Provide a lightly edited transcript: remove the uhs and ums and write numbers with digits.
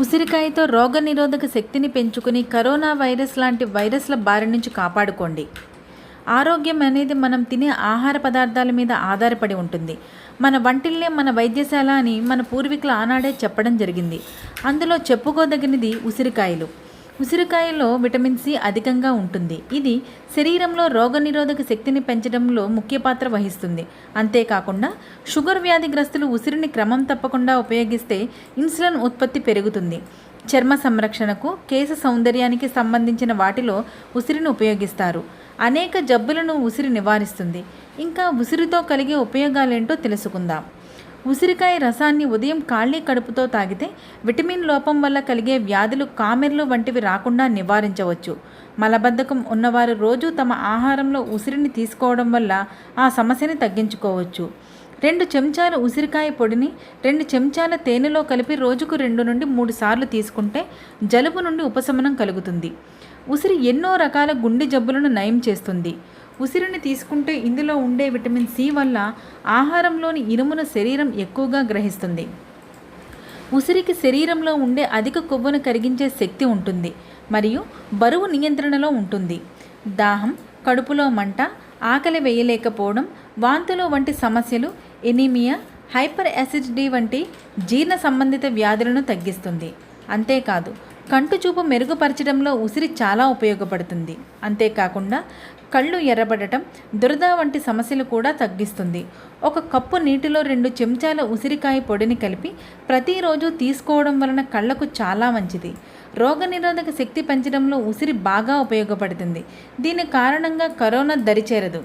ఉసిరికాయతో రోగనిరోధక శక్తిని పెంచుకుని కరోనా వైరస్ లాంటి వైరస్ల బారి నుంచి కాపాడుకోండి. ఆరోగ్యం అనేది మనం తినే ఆహార పదార్థాల మీద ఆధారపడి ఉంటుంది. మన వంటిల్లే మన వైద్యశాల అని మన పూర్వీకులు ఆనాడే చెప్పడం జరిగింది. అందులో చెప్పుకోదగినది ఉసిరికాయలు. ఉసిరికాయలో విటమిన్ సి అధికంగా ఉంటుంది. ఇది శరీరంలో రోగనిరోధక శక్తిని పెంచడంలో ముఖ్య పాత్ర వహిస్తుంది. అంతేకాకుండా షుగర్ వ్యాధిగ్రస్తులు ఉసిరిని క్రమం తప్పకుండా ఉపయోగిస్తే ఇన్సులిన్ ఉత్పత్తి పెరుగుతుంది. చర్మ సంరక్షణకు, కేశ సౌందర్యానికి సంబంధించిన వాటిలో ఉసిరిని ఉపయోగిస్తారు. అనేక జబ్బులను ఉసిరి నివారిస్తుంది. ఇంకా ఉసిరితో కలిగే ఉపయోగాలేంటో తెలుసుకుందాం. ఉసిరికాయ రసాన్ని ఉదయం ఖాళీ కడుపుతో తాగితే విటమిన్ లోపం వల్ల కలిగే వ్యాధులు, కామెర్లు వంటివి రాకుండా నివారించవచ్చు. మలబద్ధకం ఉన్నవారు రోజు తమ ఆహారంలో ఉసిరిని తీసుకోవడం వల్ల ఆ సమస్యని తగ్గించుకోవచ్చు. 2 చెంచాల ఉసిరికాయ పొడిని 2 చెంచాల తేనెలో కలిపి రోజుకు 2 నుండి 3 సార్లు తీసుకుంటే జలుబు నుండి ఉపశమనం కలుగుతుంది. ఉసిరి ఎన్నో రకాల గుండె జబ్బులను నయం చేస్తుంది. ఉసిరిని తీసుకుంటే ఇందులో ఉండే విటమిన్ సి వల్ల ఆహారంలోని ఇనుమును శరీరం ఎక్కువగా గ్రహిస్తుంది. ఉసిరికి శరీరంలో ఉండే అధిక కొవ్వును కరిగించే శక్తి ఉంటుంది మరియు బరువు నియంత్రణలో ఉంటుంది. దాహం, కడుపులో మంట, ఆకలి వేయలేకపోవడం, వాంతులు వంటి సమస్యలు, ఎనీమియా, హైపర్ యాసిడిటీ వంటి జీర్ణ సంబంధిత వ్యాధులను తగ్గిస్తుంది. అంతేకాదు కంటి చూపు మెరుగుపరచడంలో ఉసిరి చాలా ఉపయోగపడుతుంది. అంతేకాకుండా కళ్ళు ఎర్రబడటం, దురద వంటి సమస్యలు కూడా తగ్గిస్తుంది. 1 కప్పు నీటిలో 2 చెంచాల ఉసిరికాయ పొడిని కలిపి ప్రతిరోజు తీసుకోవడం వలన కళ్ళకు చాలా మంచిది. రోగనిరోధక శక్తి పెంచడంలో ఉసిరి బాగా ఉపయోగపడుతుంది. దీని కారణంగా కరోనా దరిచేరదు.